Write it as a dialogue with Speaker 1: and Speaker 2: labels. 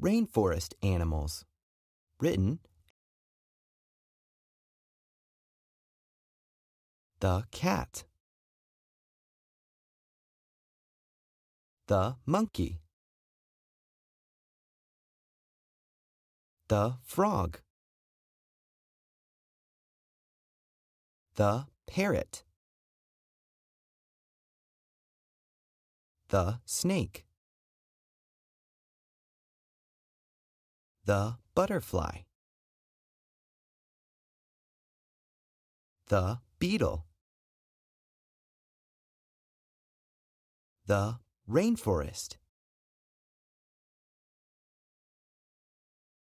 Speaker 1: Rainforest animals. Written, the cat, the monkey, the frog, the parrot, the snake, the butterfly, the beetle, the rainforest.